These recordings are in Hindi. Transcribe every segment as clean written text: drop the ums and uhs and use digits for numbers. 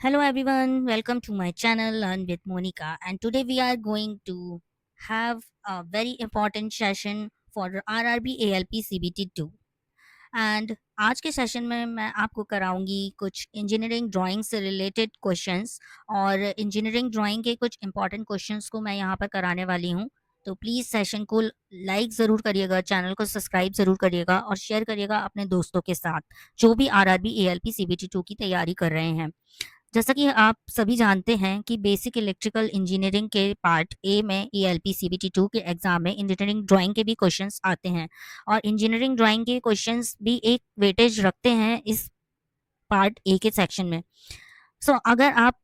Hello everyone, welcome to my channel Learn with Monica, and today we are going to have a very important session for RRB ALP CBT 2 and आज के सेशन में मैं आपको कराऊंगी कुछ इंजीनियरिंग ड्राइंग से रिलेटेड क्वेश्चंस और इंजीनियरिंग ड्राइंग के कुछ इंपॉर्टेंट क्वेश्चंस को मैं यहाँ पर कराने वाली हूँ। तो प्लीज़ सेशन को लाइक ज़रूर करिएगा, चैनल को सब्सक्राइब ज़रूर करिएगा और शेयर करिएगा अपने दोस्तों के साथ जो भी आरआरबी एएलपी सीबीटी 2 की तैयारी कर रहे हैं। जैसा कि आप सभी जानते हैं कि बेसिक इलेक्ट्रिकल इंजीनियरिंग के पार्ट ए में ईएलपी सीबीटी 2 के एग्जाम में इंजीनियरिंग ड्राइंग के भी क्वेश्चंस आते हैं और इंजीनियरिंग ड्राइंग के क्वेश्चंस भी एक वेटेज रखते हैं इस पार्ट ए के सेक्शन में। अगर आप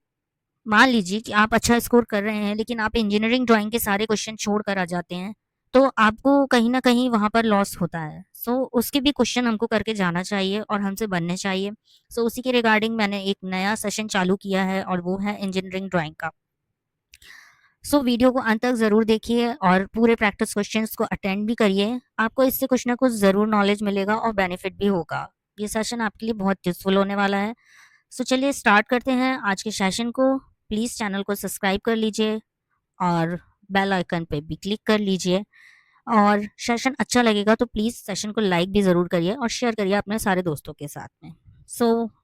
मान लीजिए कि आप अच्छा स्कोर कर रहे हैं लेकिन आप इंजीनियरिंग ड्राइंग के सारे क्वेश्चन छोड़ कर आ जाते हैं तो आपको कहीं ना कहीं वहाँ पर लॉस होता है। उसके भी क्वेश्चन हमको करके जाना चाहिए और हमसे बनने चाहिए। उसी के रिगार्डिंग मैंने एक नया सेशन चालू किया है और वो है इंजीनियरिंग ड्राइंग का। वीडियो को अंत तक ज़रूर देखिए और पूरे प्रैक्टिस क्वेश्चंस को अटेंड भी करिए। आपको इससे कुछ ना कुछ ज़रूर नॉलेज मिलेगा और बेनिफिट भी होगा। ये सेशन आपके लिए बहुत यूजफुल होने वाला है। चलिए स्टार्ट करते हैं आज के सेशन को। प्लीज़ चैनल को सब्सक्राइब कर लीजिए और बेल आइकन पे भी क्लिक कर लीजिए, और सेशन अच्छा लगेगा तो प्लीज़ सेशन को लाइक भी ज़रूर करिए और शेयर करिए अपने सारे दोस्तों के साथ में।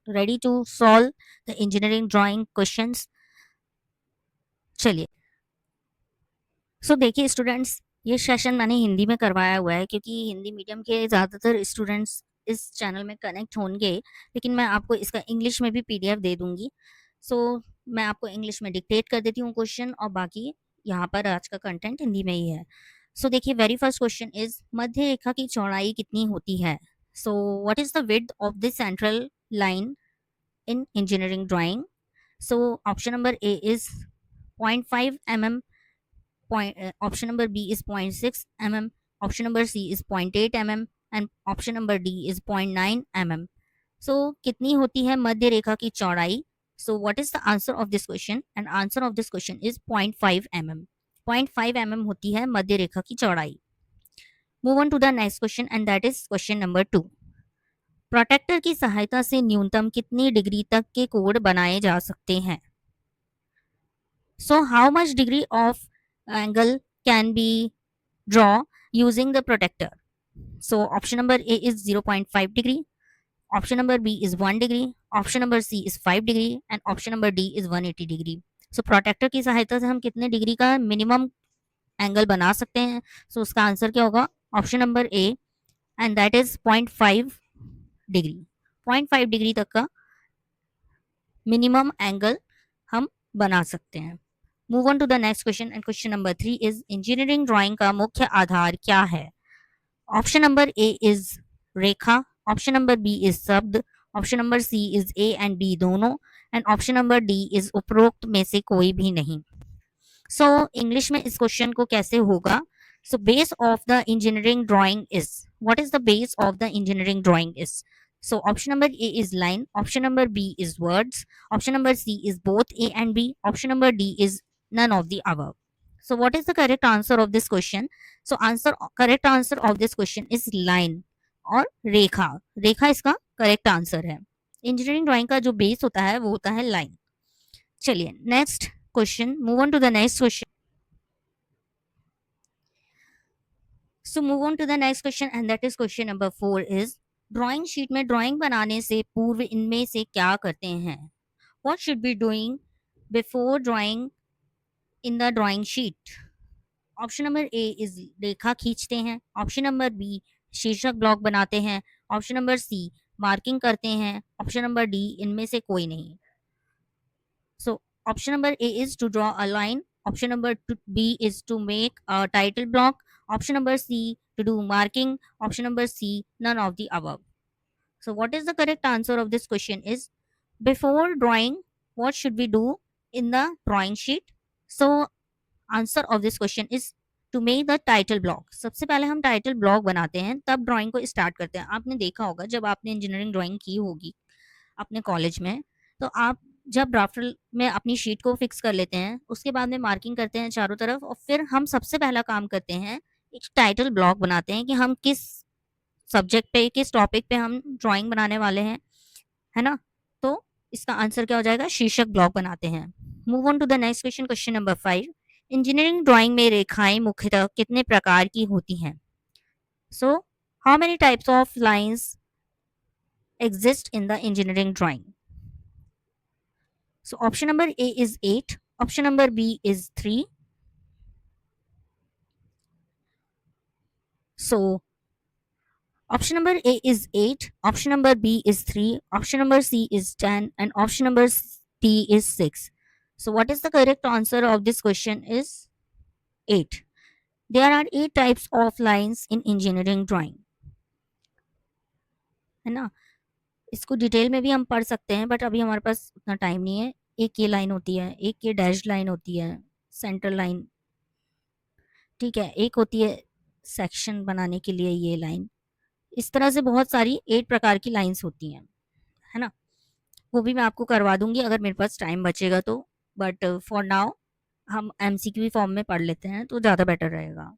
Ready to solve the engineering drawing questions. चलिए। देखिए स्टूडेंट्स, ये सेशन मैंने हिंदी में करवाया हुआ है क्योंकि हिंदी मीडियम के ज़्यादातर स्टूडेंट्स इस चैनल में कनेक्ट होंगे, लेकिन मैं आपको इसका इंग्लिश में भी पीडीएफ दे दूंगी। मैं आपको इंग्लिश में डिक्टेट कर देती हूँ क्वेश्चन और बाकी यहाँ पर आज का कंटेंट हिंदी में ही है। देखिए, वेरी फर्स्ट क्वेश्चन इज मध्य रेखा की चौड़ाई कितनी होती है? What is the width of the central line in engineering drawing? Option number A is 0.5 mm, option number B is 0.6 mm, option number C is 0.8 mm and option number D is 0.9 mm. कितनी होती है मध्य रेखा की चौड़ाई? What is the answer of this question? And answer of this question is 0.5 mm. 0.5 mm होती है मध्य रेखा की चौड़ाई। Move on to the next question and that is question number 2. Protector की सहायता से न्यूनतम कितनी डिग्री तक के कोण बनाए जा सकते हैं? How much degree of angle can be draw using the protector? Option number A is 0.5 degree, option number B is 1 degree, option number C is 5 degree and option number D is 180 degree. Protector की सहायता से हम कितने डिग्री का मिनिमम एंगल बना सकते हैं? उसका आंसर क्या होगा? Option number A and that is 0.5 degree. 0.5 degree तक का मिनिमम एंगल हम बना सकते हैं। Move on to the next question and question number 3 is engineering drawing का मुख्य आधार क्या है? ऑप्शन नंबर ए इज रेखा, ऑप्शन नंबर बी इज शब्द, option number C is A and B दोनों and option number D is उपरोक्त में से कोई भी नहीं। इंग्लिश में इस क्वेश्चन को कैसे होगा? Base of the engineering drawing is, what is the base of the engineering drawing is? Option number A is line, option number B is words, option number C is both A and B, option number D is none of the above. What is the correct answer of this question? Correct answer of this question is line और रेखा। रेखा इसका करेक्ट आंसर है। इंजीनियरिंग ड्राइंग का जो बेस होता है वो होता है लाइन। चलिए next question, move on to the next question. Move on to the next question and that is question number 4 is drawing sheet में ड्राइंग बनाने से पूर्व इनमें से क्या करते हैं? What should be doing before drawing in the drawing sheet? Option number A is रेखा खींचते हैं, ऑप्शन नंबर बी शीर्षक ब्लॉक बनाते हैं, ऑप्शन नंबर सी मार्किंग करते हैं, ऑप्शन नंबर डी इनमें से कोई नहीं। Option number A is to draw a line, option number B is to make a title block, option number C to do marking, option number C none of the above. What is the correct answer of this question is before drawing what should we do in the drawing sheet? Answer of this question is to make the title block. सबसे पहले हम टाइटल ब्लॉक बनाते हैं तब ड्राइंग को स्टार्ट करते हैं। आपने देखा होगा जब आपने इंजीनियरिंग ड्राइंग की होगी अपने कॉलेज में, तो आप जब ड्राफ्टर में अपनी शीट को फिक्स कर लेते हैं उसके बाद में मार्किंग करते हैं चारों तरफ और फिर हम सबसे पहला काम करते हैं एक टाइटल ब्लॉक बनाते हैं कि हम किस सब्जेक्ट पे किस टॉपिक पे हम ड्राइंग बनाने वाले हैं, है ना? तो इसका आंसर क्या हो जाएगा, शीर्षक ब्लॉक बनाते हैं। Move on to the next question, question number 5। Engineering drawing में रेखाएं मुख्यतः कितने प्रकार की होती हैं? So how many types of lines exist in the engineering drawing? So option number A is 8, option number B is 3. So option number A is 8, option number B is 3, option number C is 10, and option number D is 6. So what is the correct answer of this question is 8. There are 8 types of lines in engineering drawing, है ना? इसको डिटेल में भी हम पढ़ सकते हैं, बट अभी हमारे पास उतना टाइम नहीं है। एक ये लाइन होती है, एक ये डैश लाइन होती है, सेंटर लाइन, ठीक है, एक होती है सेक्शन बनाने के लिए ये लाइन। इस तरह से बहुत सारी 8 प्रकार की लाइंस होती हैं, है ना? वो भी मैं आपको करवा दूंगी अगर मेरे पास टाइम बचेगा तो, बट फॉर नाउ हम एमसीक्यू फॉर्म में पढ़ लेते हैं तो ज़्यादा बेटर रहेगा।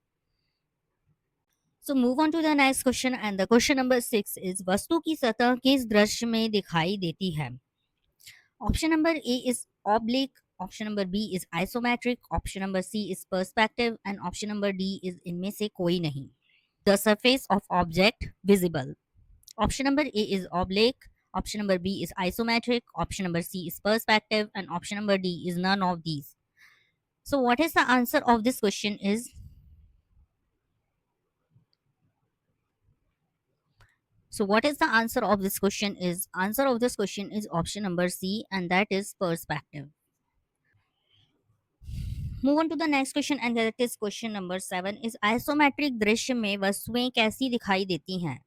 So move on to the next question, and the question number 6 is वस्तु की सतह किस दृश्य में दिखाई देती है? Option number A is oblique, option number B is isometric, option number C is perspective, and option number D is इनमें से कोई नहीं। The surface of object visible. Option number A is oblique, option number B is isometric, option number C is perspective, and option number D is none of these. So what is the answer of this question is? So what is the answer of this question is? Answer of this question is option number C, and that is perspective. Move on to the next question, and that is question number 7 is isometric दृश्य में वस्तुएं कैसी दिखाई देती हैं?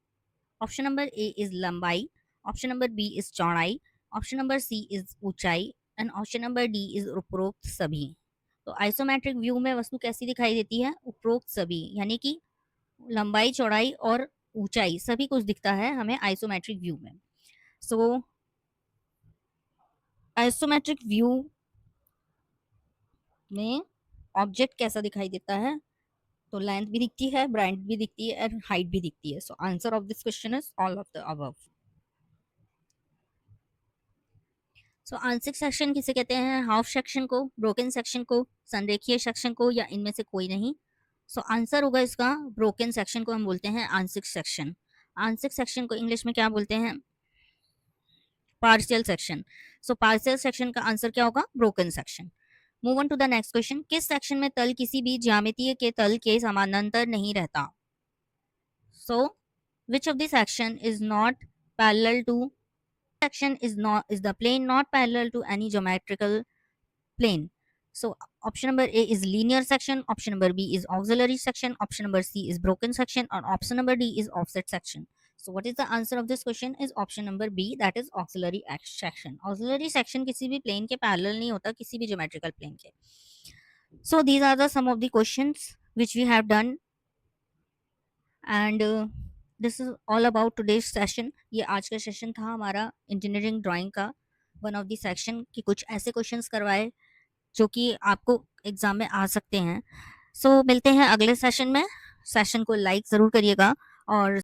ऑप्शन नंबर ए इज लंबाई, ऑप्शन नंबर बी इज चौड़ाई, ऑप्शन नंबर सी इज ऊंचाई, and option number D is उपरोक्त सभी। तो आइसोमेट्रिक व्यू में वस्तु कैसी दिखाई देती है? उपरोक्त सभी, यानी कि लंबाई, चौड़ाई और ऊंचाई सभी कुछ दिखता है हमें आइसोमेट्रिक व्यू में। सो आइसोमेट्रिक व्यू में ऑब्जेक्ट कैसा दिखाई देता है? तो लेंथ भी दिखती है, ब्राइट भी दिखती है, और हाइट भी दिखती है। So answer of this question is all of the above. So आंशिक सेक्शन किसे कहते हैं? हाफ सेक्शन को, ब्रोकन सेक्शन को, संरेखीय सेक्शन को, या इनमें से कोई नहीं? सो आंसर होगा इसका ब्रोकन सेक्शन को हम बोलते हैं आंशिक सेक्शन। आंशिक सेक्शन को इंग्लिश में क्या बोलते हैं? Partial section. So partial section का आंसर क्या होगा? Broken section. Move on to the next question, किस सेक्शन में तल किसी भी ज्यामितीय के तल के समानांतर नहीं रहता? So which of this section is not parallel to section is the plane not parallel to any geometrical plane? So option number A is linear section, option number B is auxiliary section, option number C is broken section, and option number D is offset section. So what is the answer of this question is option number B, that is auxiliary section. Auxiliary section किसी भी plane के parallel नहीं होता, किसी भी geometrical plane के। So these are the some of the questions which we have done, and this is all about today's session. ये आज का सेशन था हमारा इंजीनियरिंग ड्राइंग का, वन ऑफ द सेक्शन की कुछ ऐसे क्वेश्चंस करवाए जो कि आपको एग्जाम में आ सकते हैं। सो मिलते हैं अगले सेशन में। सेशन को लाइक ज़रूर करिएगा और